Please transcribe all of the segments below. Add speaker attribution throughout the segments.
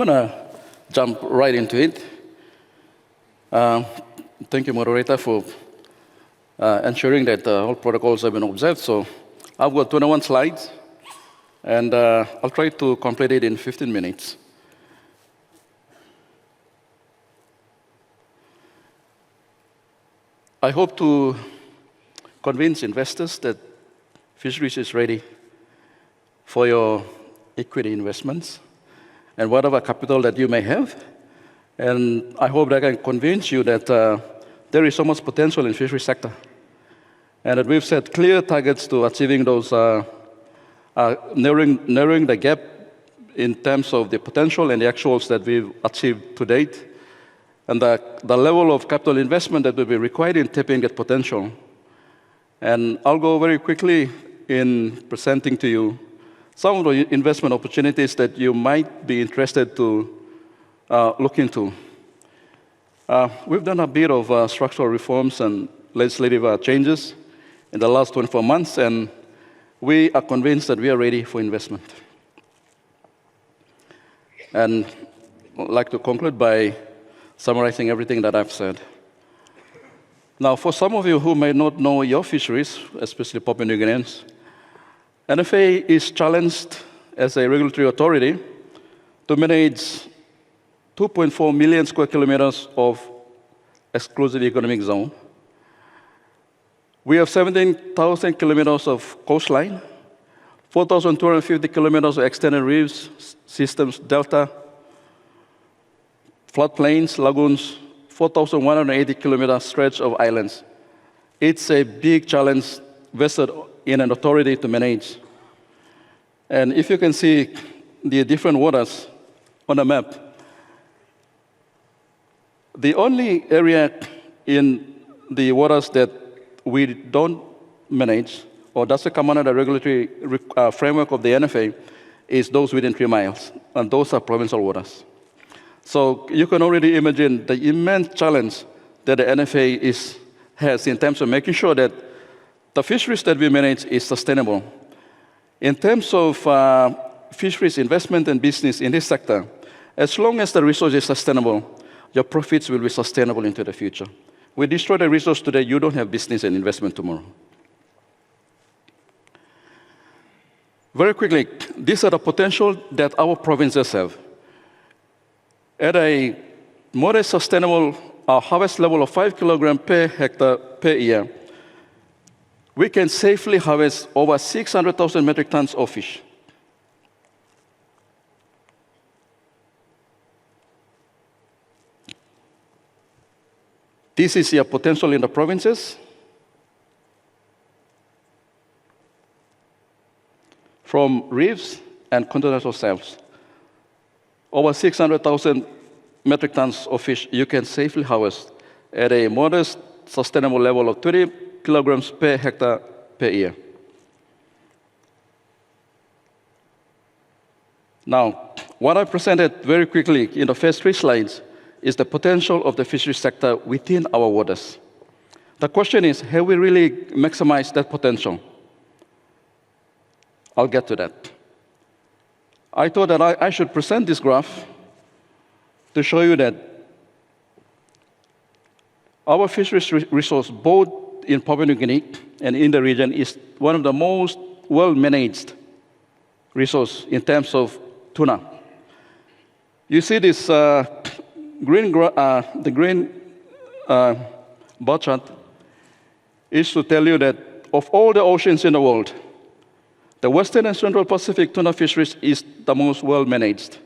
Speaker 1: going to jump right into it. Thank you, moderator, for ensuring that all protocols have been observed. So I've got 21 slides, and I'll try to complete it in 15 minutes. I hope to convince investors that Fisheries is ready for your equity investments and whatever capital that you may have. And I hope that I can convince you that there is so much potential in the fishery sector, and that we've set clear targets to achieving those, narrowing the gap in terms of the potential and the actuals that we've achieved to date, and the level of capital investment that will be required in tapping that potential. And I'll go very quickly in presenting to you some of the investment opportunities that you might be interested to look into. We've done a bit of structural reforms and legislative changes in the last 24 months, and we are convinced that we are ready for investment. And I'd like to conclude by summarizing everything that I've said. Now, for some of you who may not know your fisheries, especially Papua New Guineans, NFA is challenged as a regulatory authority to manage 2.4 million square kilometers of exclusive economic zone. We have 17,000 kilometers of coastline, 4,250 kilometers of extended reefs, systems, delta, floodplains, lagoons, 4,180 kilometer stretch of islands. It's a big challenge vested in an authority to manage. And if you can see the different waters on the map, the only area in the waters that we don't manage or doesn't come under the regulatory framework of the NFA is those within 3 miles, and those are provincial waters. So you can already imagine the immense challenge that the NFA has in terms of making sure that the fisheries that we manage is sustainable. In terms of fisheries investment and business in this sector, as long as the resource is sustainable, your profits will be sustainable into the future. We destroy the resource today, you don't have business and investment tomorrow. Very quickly, these are the potential that our provinces have. At a modest sustainable harvest level of 5 kilograms per hectare per year, we can safely harvest over 600,000 metric tons of fish. This is your potential in the provinces. From reefs and continental shelves. Over 600,000 metric tons of fish you can safely harvest at a modest, sustainable level of 20 kilograms per hectare per year. Now, what I presented very quickly in the first 3 slides is the potential of the fishery sector within our waters. The question is, have we really maximized that potential? I'll get to that. I thought that I should present this graph to show you that our fisheries resource, both in Papua New Guinea and in the region, is one of the most well-managed resources in terms of tuna. You see this green bar chart is to tell you that of all the oceans in the world, the Western and Central Pacific tuna fisheries is the most well-managed.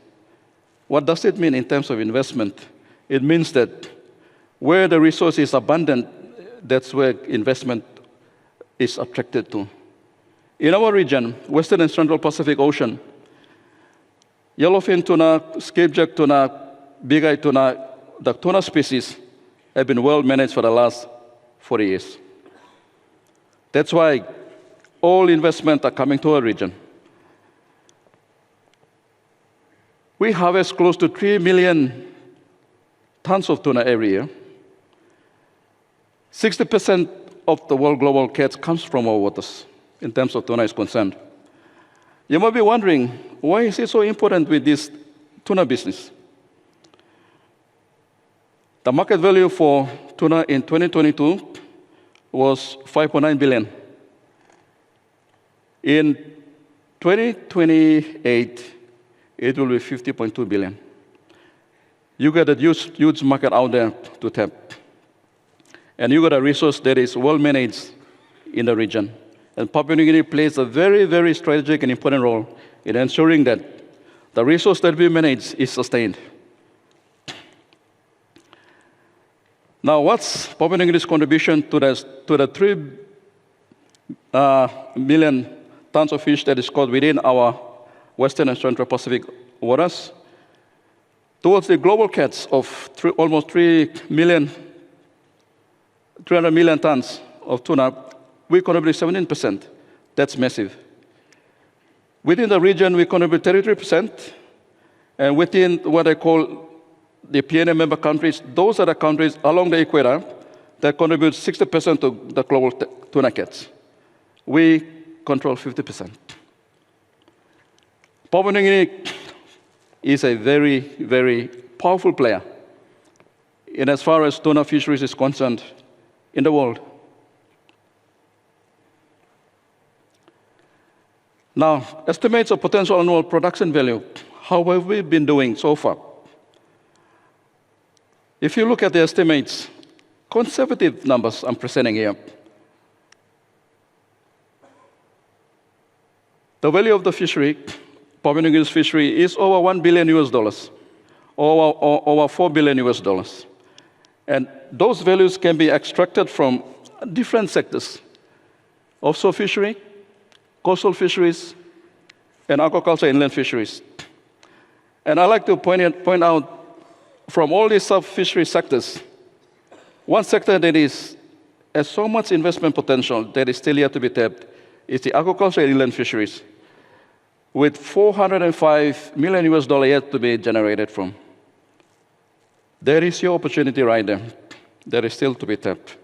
Speaker 1: What does it mean in terms of investment? It means that where the resource is abundant, that's where investment is attracted to. In our region, Western and Central Pacific Ocean, yellowfin tuna, skipjack tuna, big-eye tuna, the tuna species have been well-managed for the last 40 years. That's why all investment are coming to our region. We harvest close to 3 million tons of tuna every year. 60% of the world global catch comes from our waters in terms of tuna is concerned. You might be wondering, why is it so important with this tuna business. The market value for tuna in 2022 was 5.9 billion. In 2028, it will be 50.2 billion. You got a huge market out there to tap. And you got a resource that is well managed in the region. And Papua New Guinea plays a very, very strategic and important role in ensuring that the resource that we manage is sustained. Now, what's Papua New Guinea's contribution to the 3 million tons of fish that is caught within our Western and Central Pacific waters? Towards the global catch of almost 300 million tons of tuna, we contribute 17%. That's massive. Within the region, we contribute 33%. And within what I call the PNM member countries, those are the countries along the equator that contribute 60% to the global tuna catch. We control 50%. Papua New Guinea is a very, very powerful player in as far as tuna fisheries is concerned in the world. Now, estimates of potential annual production value. How have we been doing so far? If you look at the estimates, conservative numbers I'm presenting here. The value of the fishery, Papua New Guinea's fishery, is over $1 billion US, or over $4 billion US. And those values can be extracted from different sectors: offshore fishery, coastal fisheries, and aquaculture inland fisheries. And I like to point out from all these sub-fishery sectors, one sector that has so much investment potential that is still yet to be tapped is the aquaculture and inland fisheries, with $405 million US yet to be generated from. There is your opportunity right there. That is still to be tapped.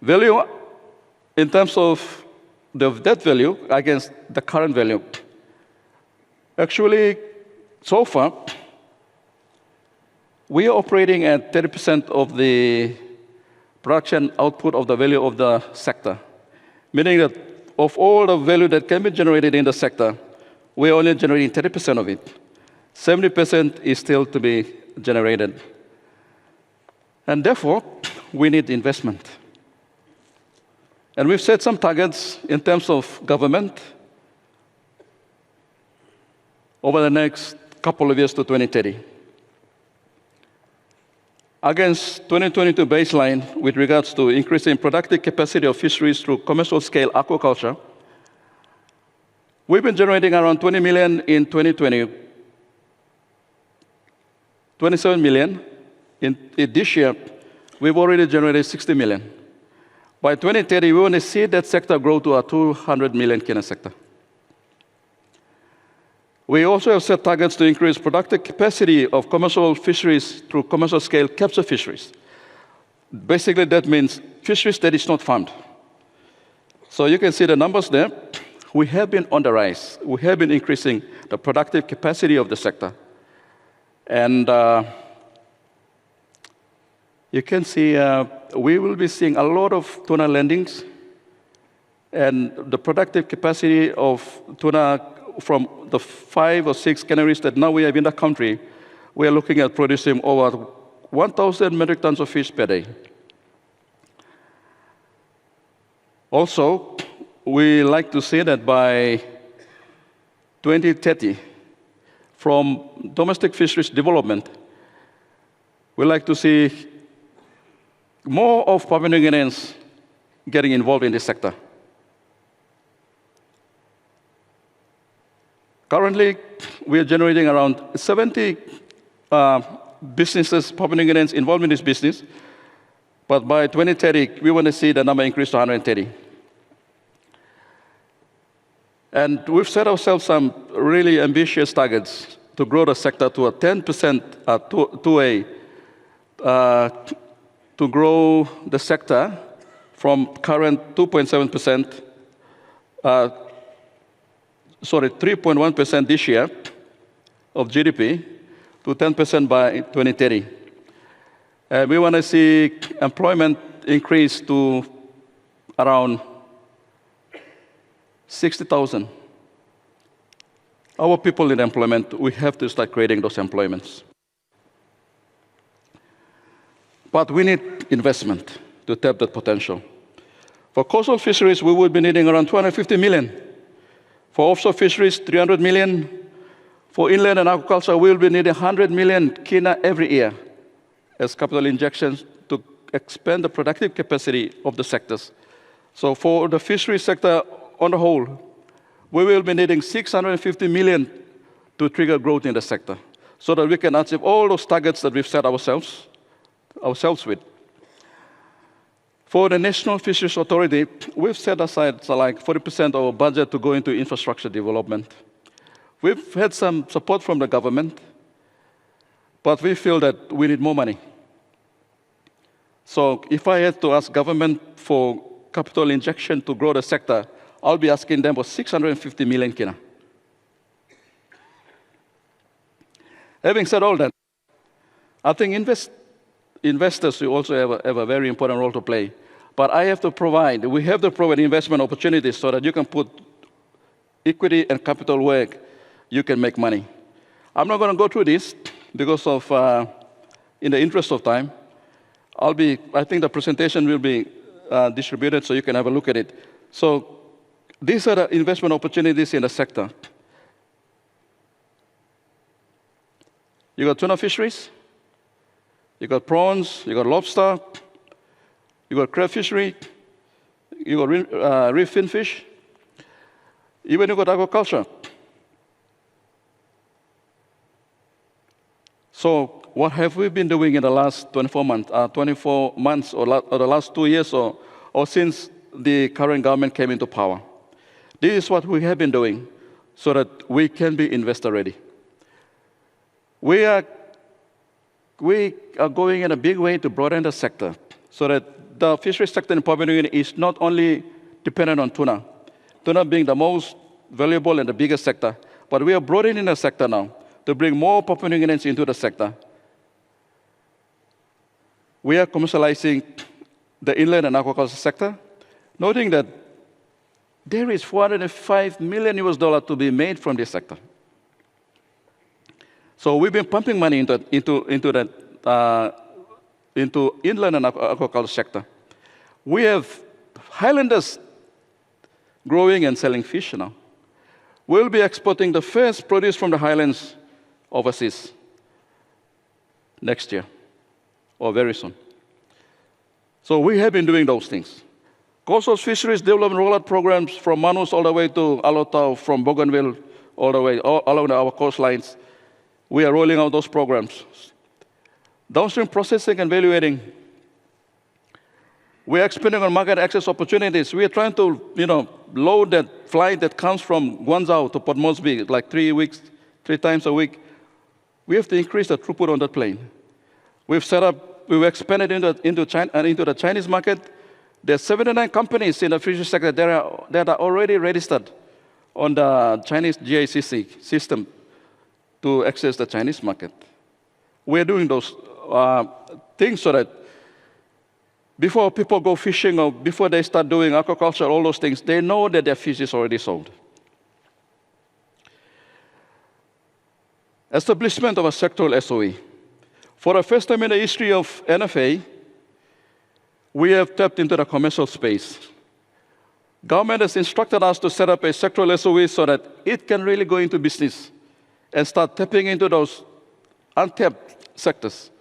Speaker 1: Value in terms of that value against the current value. Actually, so far, we are operating at 30% of the production output of the value of the sector, meaning that of all the value that can be generated in the sector, we are only generating 30% of it. 70% is still to be generated. And therefore, we need investment. And we've set some targets in terms of government over the next couple of years to 2030. Against 2022 baseline with regards to increasing productive capacity of fisheries through commercial scale aquaculture, we've been generating around 20 million in 2020, 27 million. In this year, we've already generated 60 million. By 2030, we want to see that sector grow to a 200 million kina sector. We also have set targets to increase productive capacity of commercial fisheries through commercial scale capture fisheries. Basically, that means fisheries that is not farmed. So you can see the numbers there. We have been on the rise. We have been increasing the productive capacity of the sector. And you can see we will be seeing a lot of tuna landings, and the productive capacity of tuna from the 5 or 6 canneries that now we have in the country, we are looking at producing over 1,000 metric tons of fish per day. Also, we like to say that by 2030, from domestic fisheries development, we like to see more of Papua New Guineans getting involved in this sector. Currently, we are generating around 70 businesses, Papua New Guineans involved in this business, but by 2030, we want to see the number increase to 130. And we've set ourselves some really ambitious targets to grow the sector to a 10%, to grow the sector from current 3.1% this year, of GDP to 10% by 2030. We want to see employment increase to around 60,000. Our people need employment. We have to start creating those employments. But we need investment to tap that potential. For coastal fisheries, we would be needing around 250 million. For offshore fisheries, 300 million. For inland and aquaculture, we will be needing 100 million kina every year as capital injections to expand the productive capacity of the sectors. So for the fishery sector on the whole, we will be needing 650 million to trigger growth in the sector so that we can achieve all those targets that we've set ourselves with. For the National Fisheries Authority, we've set aside like 40% of our budget to go into infrastructure development. We've had some support from the government, but we feel that we need more money. So if I had to ask government for capital injection to grow the sector, I'll be asking them for 650 million kina. Having said all that, I think investors will also have a very important role to play. But we have to provide investment opportunities so that you can put equity and capital work, you can make money. I'm not going to go through this because of, in the interest of time. I think the presentation will be distributed so you can have a look at it. So these are the investment opportunities in the sector. You got tuna fisheries, you got prawns, you got lobster, you got crab fishery, you got reef fin fish, even you got aquaculture. So what have we been doing in the last 24 months or the last 2 years or since the current government came into power? This is what we have been doing so that we can be investor ready. We are going in a big way to broaden the sector so that the fishery sector in Papua New Guinea is not only dependent on tuna, tuna being the most valuable and the biggest sector, but we are broadening the sector now to bring more Papua New Guineans into the sector. We are commercializing the inland and aquaculture sector, noting that there is $405 million to be made from this sector. So we've been pumping money into inland and aquaculture sector. We have highlanders growing and selling fish now. We'll be exporting the first produce from the highlands overseas next year or very soon. So we have been doing those things. Coastal fisheries development rollout programs from Manus all the way to Alotau, from Bougainville all the way along our coastlines. We are rolling out those programs. Downstream processing and valuating. We are expanding on market access opportunities. We are trying to, load that flight that comes from Guangzhou to Port Moresby like 3 times a week. We have to increase the throughput on that plane. We've expanded into the Chinese market. There are 79 companies in the fishery sector that are already registered on the Chinese GICC system to access the Chinese market. We're doing those things so that before people go fishing or before they start doing aquaculture, all those things, they know that their fish is already sold. Establishment of a sectoral SOE. For the first time in the history of NFA, we have tapped into the commercial space. Government has instructed us to set up a sectoral SOE so that it can really go into business and start tapping into those untapped sectors.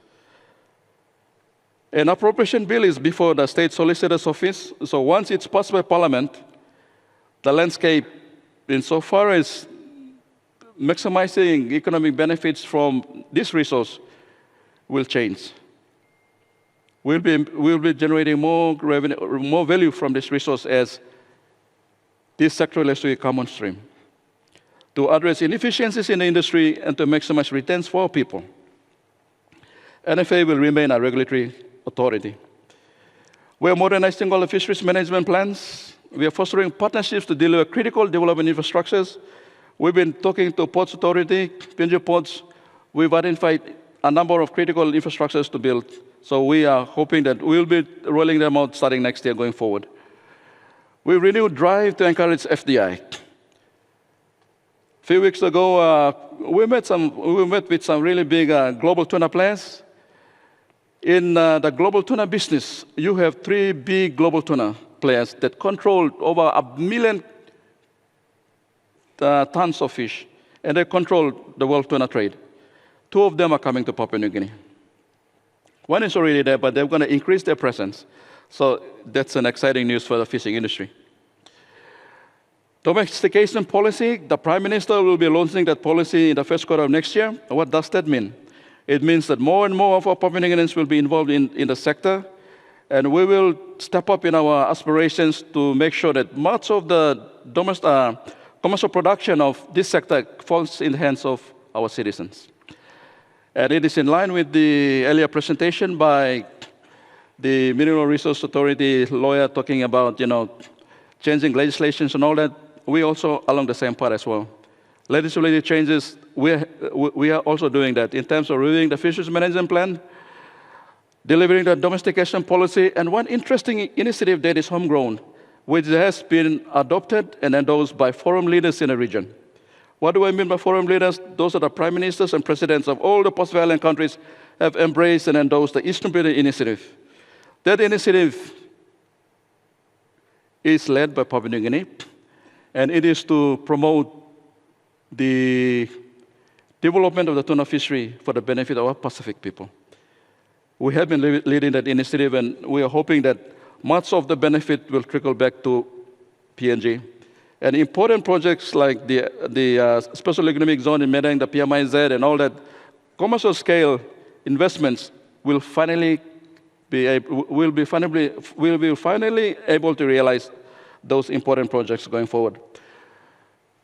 Speaker 1: An appropriation bill is before the State Solicitor's Office. So once it's passed by Parliament, the landscape, insofar as maximizing economic benefits from this resource, will change. We'll be generating more revenue, more value from this resource as this sectoral SOE come on stream to address inefficiencies in the industry and to maximize returns for our people. NFA will remain a regulatory authority. We are modernizing all the fisheries management plans. We are fostering partnerships to deliver critical development infrastructures. We've been talking to Ports Authority, PNG Ports. We've identified a number of critical infrastructures to build. So we are hoping that we'll be rolling them out starting next year going forward. We renewed drive to encourage FDI. A few weeks ago, we met with some really big global tuna players. In the global tuna business, you have 3 big global tuna players that control over 1 million tons of fish, and they control the world tuna trade. 2 of them are coming to Papua New Guinea. One is already there, but they're going to increase their presence. So that's an exciting news for the fishing industry. Domestication policy, the Prime Minister will be launching that policy in the first quarter of next year. What does that mean? It means that more and more of our Papua New Guineans will be involved in the sector, and we will step up in our aspirations to make sure that much of the commercial production of this sector falls in the hands of our citizens. And it is in line with the earlier presentation by the Mineral Resource Authority lawyer talking about, changing legislations and all that. We also along the same path as well. Legislative changes, we are also doing that in terms of reviewing the fisheries management plan, delivering the domestication policy, and one interesting initiative that is homegrown, which has been adopted and endorsed by forum leaders in the region. What do I mean by forum leaders? Those are the prime ministers and presidents of all the post-violent countries have embraced and endorsed the Eastern Border Initiative. That initiative is led by Papua New Guinea, and it is to promote the development of the tuna fishery for the benefit of our Pacific people. We have been leading that initiative, and we are hoping that much of the benefit will trickle back to PNG. And important projects like the Special Economic Zone in Medang, the PMIZ, and all that, commercial scale investments will finally be finally able to realize those important projects going forward.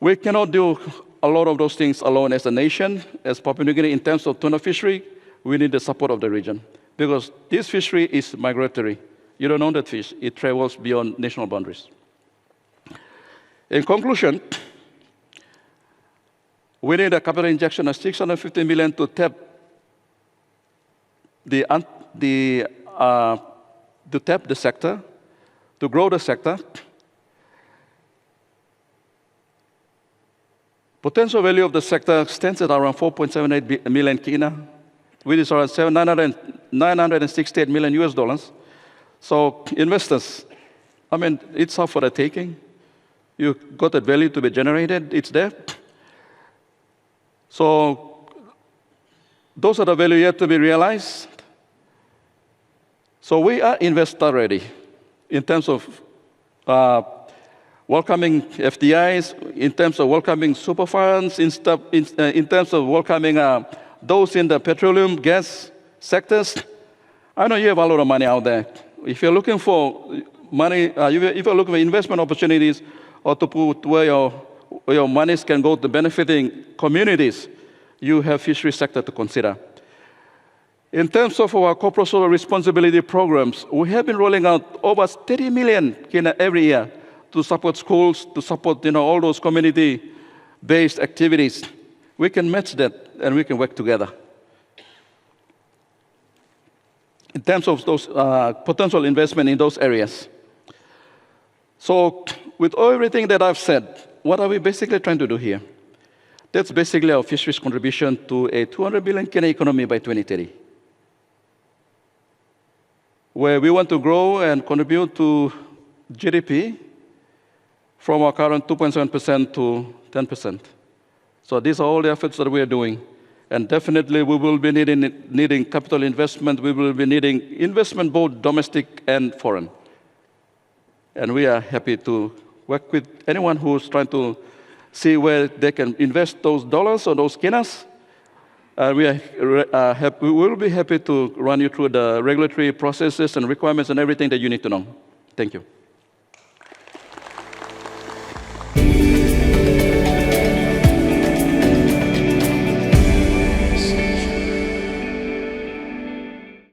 Speaker 1: We cannot do a lot of those things alone as a nation, as Papua New Guinea, in terms of tuna fishery. We need the support of the region because this fishery is migratory. You don't own that fish. It travels beyond national boundaries. In conclusion, we need a capital injection of $650 million to tap the sector, to grow the sector. Potential value of the sector stands at around 4.78 million kina, which is around $968 million US dollars. So investors, it's up for the taking. You got that value to be generated, it's there. So those are the value yet to be realized. So we are investor ready in terms of welcoming FDIs, in terms of welcoming super funds, in terms of welcoming those in the petroleum, gas sectors. I know you have a lot of money out there. If you're looking for money, if you're looking for investment opportunities, or to put where your monies can go to benefiting communities, you have fishery sector to consider. In terms of our corporate social responsibility programs, we have been rolling out over 30 million kina every year to support schools, to support all those community-based activities. We can match that and we can work together. In terms of those potential investment in those areas. So with everything that I've said, what are we basically trying to do here? That's basically our fisheries contribution to a 200 billion kina economy by 2030, where we want to grow and contribute to GDP from our current 2.7% to 10%. So these are all the efforts that we are doing. And definitely we will be needing capital investment. We will be needing investment both domestic and foreign. And we are happy to work with anyone who's trying to see where they can invest those dollars or those kinas. We will be happy to run you through the regulatory processes and requirements and everything that you need to know. Thank you.